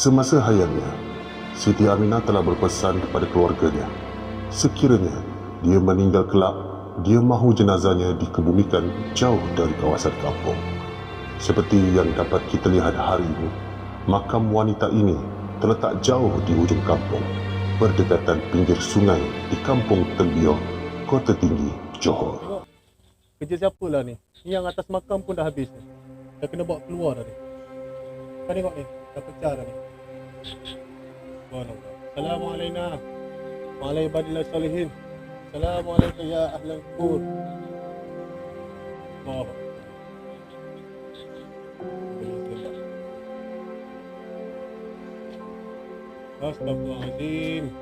Semasa hayatnya, Siti Aminah telah berpesan kepada keluarganya, sekiranya dia meninggal kelak, dia mahu jenazahnya dikebumikan jauh dari kawasan kampung. Seperti yang dapat kita lihat hari ini, makam wanita ini terletak jauh di hujung kampung, berdekatan pinggir sungai di Kampung Telbiong, Kota Tinggi, Johor. Tengok, kerja siapa lah ni? Ni yang atas makam pun dah habis ni. Dah kena bawa keluar dah ni. Kau tengok ni, dah pecah dah ni. Assalamualaikum. Waalaikumsalam salihin. Assalamualaikum ya ahlan kubur. Allah. Astagfirullahaladzim.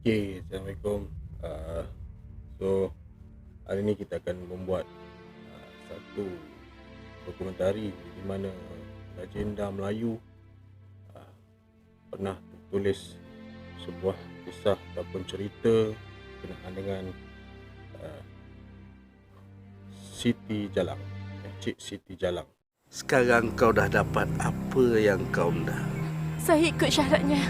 Okay, Assalamualaikum. So hari ni kita akan membuat satu dokumentari di mana legenda Melayu pernah tulis sebuah kisah ataupun cerita berkenaan dengan Siti Jalang, Cik Siti Jalang. Sekarang kau dah dapat apa yang kau nak. Saya ikut syaratnya.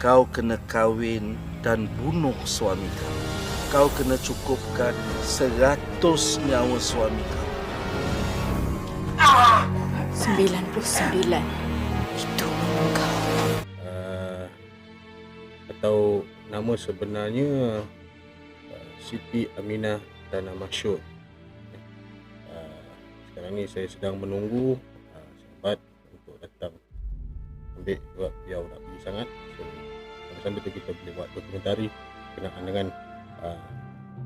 Kau kena kahwin dan bunuh suami kau. Kau kena cukupkan 100 nyawa suami kau. 99. Itu kau. Atau nama sebenarnya Siti Aminah Tanah Masyhur. Sekarang ni saya sedang menunggu sahabat untuk datang ambil sebab dia nak pergi sangat. So sambil tu kita boleh buat dokumentari berkenaan dengan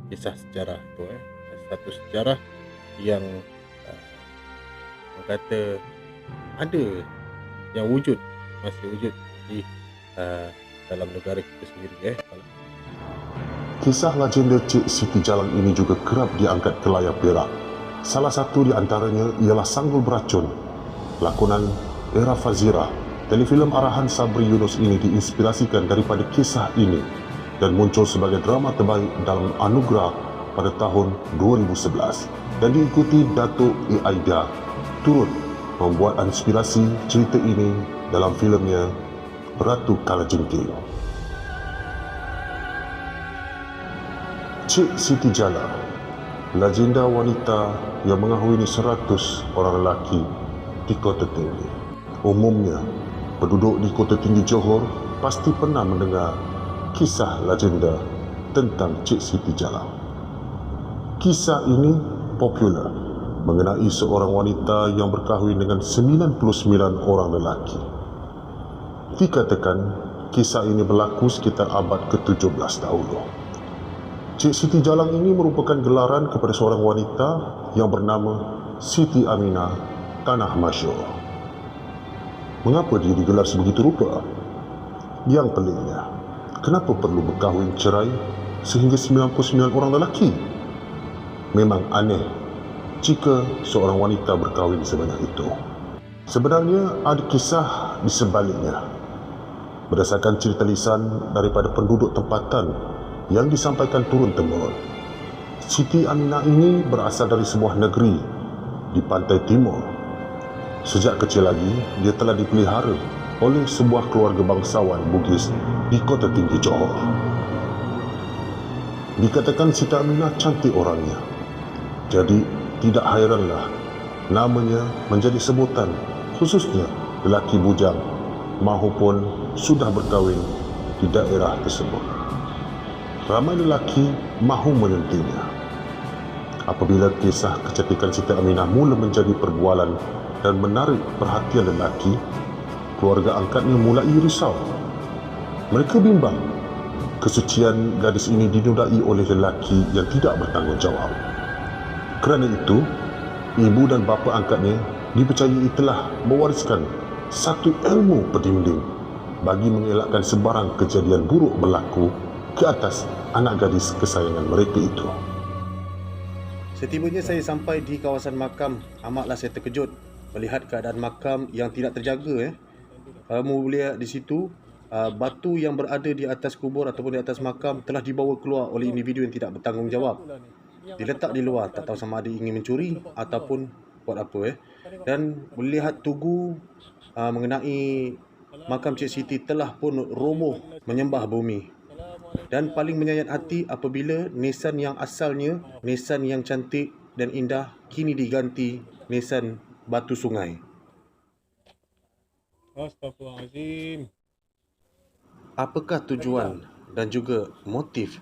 kisah sejarah tu, satu sejarah yang orang kata ada yang wujud, masih wujud di dalam negara kita sendiri. Kisah legenda Cik Siti Jalang ini juga kerap diangkat ke layar perak. Salah satu di antaranya ialah Sanggul Beracun, lakonan Era Fazira. Telefilm arahan Sabri Yunus ini diinspirasikan daripada kisah ini dan muncul sebagai drama terbaik dalam anugerah pada tahun 2011 dan diikuti Datuk Aida turut membuat inspirasi cerita ini dalam filmnya Ratu Kalajengking. Cik Siti Jalang, legenda wanita yang mengahwini 100 orang lelaki di Kota Tinggi. Umumnya, penduduk di Kota Tinggi Johor pasti pernah mendengar kisah legenda tentang Cik Siti Jalang. Kisah ini popular mengenai seorang wanita yang berkahwin dengan 99 orang lelaki. Dikatakan kisah ini berlaku sekitar abad ke-17 dahulu. Cik Siti Jalang ini merupakan gelaran kepada seorang wanita yang bernama Siti Aminah Tanah Masyhur. Mengapa dia digelar sebegitu rupa? Yang peliknya, kenapa perlu berkahwin cerai sehingga 99 orang lelaki? Memang aneh jika seorang wanita berkahwin sebanyak itu. Sebenarnya ada kisah di sebaliknya. Berdasarkan cerita lisan daripada penduduk tempatan yang disampaikan turun-temurun, Siti Aminah ini berasal dari sebuah negeri di pantai timur. Sejak kecil lagi, dia telah dipelihara oleh sebuah keluarga bangsawan Bugis di Kota Tinggi Johor. Dikatakan Siti Aminah cantik orangnya, jadi tidak hairanlah namanya menjadi sebutan, khususnya lelaki bujang mahupun sudah berkahwin di daerah tersebut. Ramai lelaki mahu menyentuhnya. Apabila kisah kecantikan Siti Aminah mula menjadi perbualan dan menarik perhatian lelaki, keluarga angkatnya mulai risau. Mereka bimbang kesucian gadis ini dinodai oleh lelaki yang tidak bertanggungjawab. Kerana itu, ibu dan bapa angkatnya dipercayai telah mewariskan satu ilmu pendinding bagi mengelakkan sebarang kejadian buruk berlaku ke atas anak gadis kesayangan mereka itu. Setibanya saya sampai di kawasan makam, amatlah saya terkejut melihat keadaan makam yang tidak terjaga. Kamu boleh lihat di situ, batu yang berada di atas kubur ataupun di atas makam telah dibawa keluar oleh individu yang tidak bertanggungjawab. Diletak di luar, tak tahu sama ada ingin mencuri ataupun buat apa. Dan boleh lihat tugu mengenai makam Cik Siti telah pun roboh menyembah bumi. Dan paling menyayat hati apabila nisan yang asalnya, nisan yang cantik dan indah, kini diganti nisan batu sungai. Astagfirullahaladzim. Apakah tujuan dan juga motif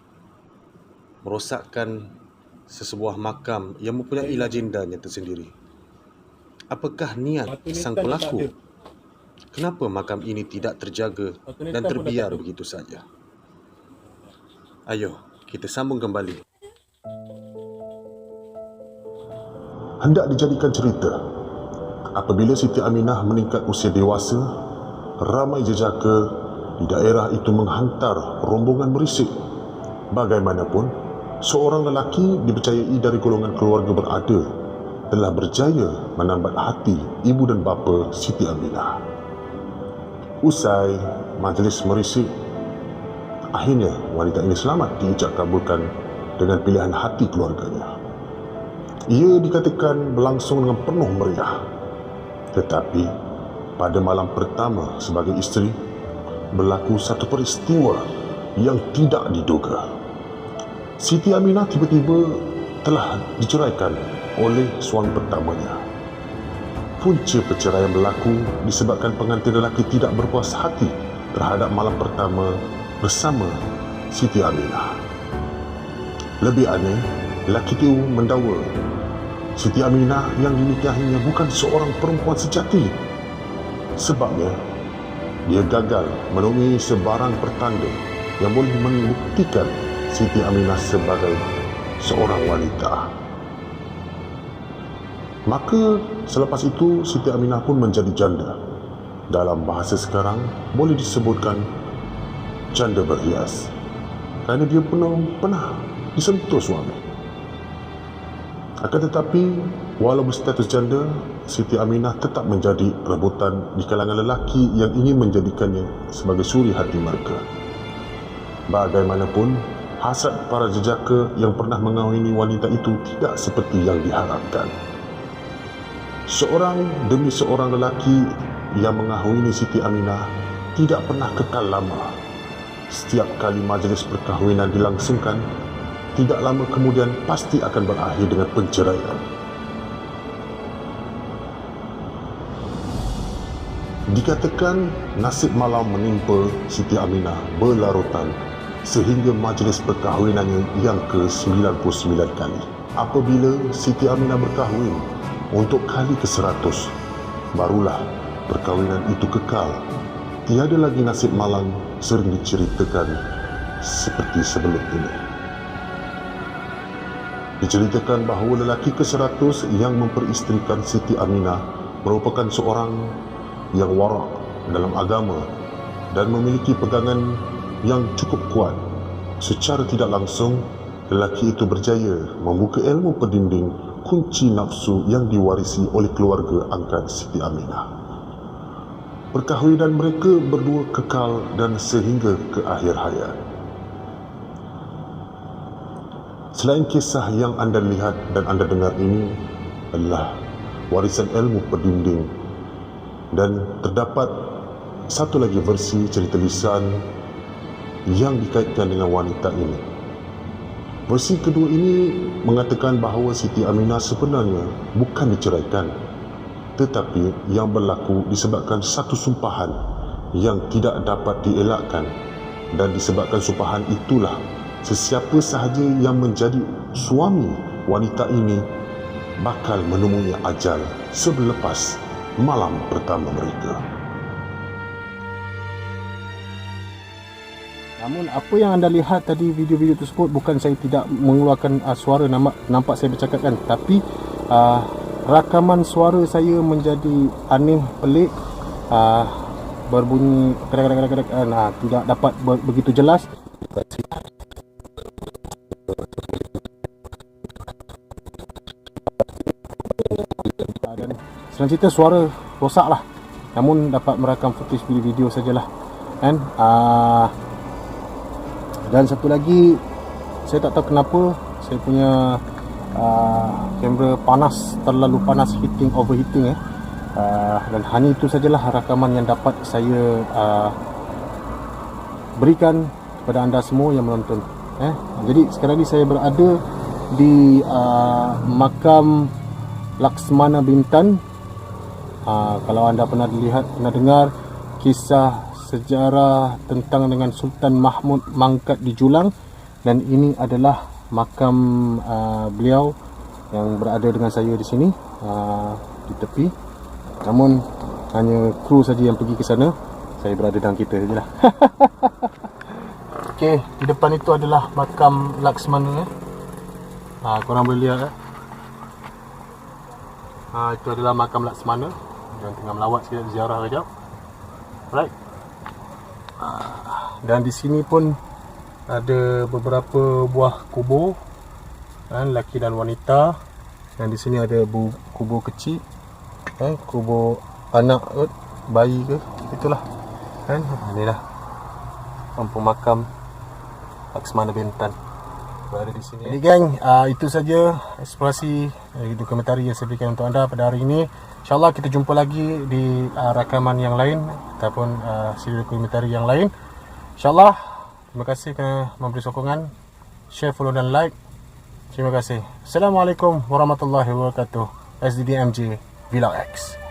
merosakkan sesebuah makam yang mempunyai legendanya tersendiri? Apakah niat sang pelaku? Kenapa makam ini tidak terjaga dan terbiar begitu saja? Ayo, kita sambung kembali. Hendak dijadikan cerita, apabila Siti Aminah meningkat usia dewasa, ramai jejaka di daerah itu menghantar rombongan merisik. Bagaimanapun, seorang lelaki dipercayai dari golongan keluarga berada telah berjaya menambat hati ibu dan bapa Siti Aminah. Usai majlis merisik, akhirnya wanita ini selamat diijab kabulkan dengan pilihan hati keluarganya. Ia dikatakan berlangsung dengan penuh meriah. Tetapi pada malam pertama sebagai isteri, berlaku satu peristiwa yang tidak diduga. Siti Aminah tiba-tiba telah diceraikan oleh suami pertamanya. Punca perceraian berlaku disebabkan pengantin lelaki tidak berpuas hati terhadap malam pertama bersama Siti Aminah. Lebih aneh, lelaki itu mendakwa Siti Aminah yang dinikahinya bukan seorang perempuan sejati. Sebabnya, dia gagal menemui sebarang pertanda yang boleh membuktikan Siti Aminah sebagai seorang wanita. Maka selepas itu Siti Aminah pun menjadi janda. Dalam bahasa sekarang boleh disebutkan janda berhias, kerana dia pernah disentuh suami. Akan tetapi, walau berstatus janda, Siti Aminah tetap menjadi rebutan di kalangan lelaki yang ingin menjadikannya sebagai suri hati mereka. Bagaimanapun, hasad para jejaka yang pernah mengawini wanita itu tidak seperti yang diharapkan. Seorang demi seorang lelaki yang mengahwini Siti Aminah tidak pernah kekal lama. Setiap kali majlis perkahwinan dilangsungkan, tidak lama kemudian pasti akan berakhir dengan penceraian. Dikatakan nasib malam menimpa Siti Aminah berlarutan sehingga majlis perkahwinannya yang ke-99 kali. Apabila Siti Aminah berkahwin untuk kali ke-100, barulah perkahwinan itu kekal. Tiada lagi nasib malang sering diceritakan seperti sebelum ini. Diceritakan bahawa lelaki ke-100 yang memperisterikan Siti Aminah merupakan seorang yang warak dalam agama dan memiliki pegangan yang cukup kuat. Secara tidak langsung, lelaki itu berjaya membuka ilmu pendinding kunci nafsu yang diwarisi oleh keluarga angkat Siti Aminah. Perkahwinan mereka berdua kekal dan sehingga ke akhir hayat. Selain kisah yang anda lihat dan anda dengar ini adalah warisan ilmu pendinding, dan terdapat satu lagi versi cerita lisan yang dikaitkan dengan wanita ini. Versi kedua ini mengatakan bahawa Siti Aminah sebenarnya bukan diceraikan, tetapi yang berlaku disebabkan satu sumpahan yang tidak dapat dielakkan, dan disebabkan sumpahan itulah sesiapa sahaja yang menjadi suami wanita ini bakal menemui ajal selepas malam pertama mereka. Namun apa yang anda lihat tadi video-video tersebut, bukan saya tidak mengeluarkan suara, nampak saya bercakap kan, tapi rakaman suara saya menjadi aneh, pelik, berbunyi kadang-kadang tidak dapat begitu jelas. Dan senang cerita suara rosak lah, namun dapat merakam footage video sajalah kan. Dan satu lagi, saya tak tahu kenapa saya punya kamera panas, terlalu panas, overheating dan hanya itu sajalah rakaman yang dapat saya berikan kepada anda semua yang menonton. Jadi sekarang ni saya berada di makam Laksmana Bintan. Kalau anda pernah dengar kisah sejarah tentang dengan Sultan Mahmud Mangkat di Julang, dan ini adalah makam beliau yang berada dengan saya di sini di tepi. Namun hanya kru saja yang pergi ke sana, saya berada dalam kereta sajalah. Okey, di depan itu adalah makam Laksmana. Korang boleh lihat itu adalah makam Laksmana. Jangan tengah melawat sikit, ziarah kejap. Alright. Dan di sini pun ada beberapa buah kubur, lelaki dan wanita. Dan di sini ada kubur kecil, kubur anak ke, bayi ke, itulah kan. Inilah kampung makam Laksmana Bintan berada di sini. Jadi geng, itu saja eksplorasi dokumentari yang saya berikan untuk anda pada hari ini. InsyaAllah kita jumpa lagi di rakaman yang lain ataupun siri dokumentari yang lain. InsyaAllah. Terima kasih kerana memberi sokongan, share, follow dan like. Terima kasih. Assalamualaikum warahmatullahi wabarakatuh. SDDMJ Vlog X.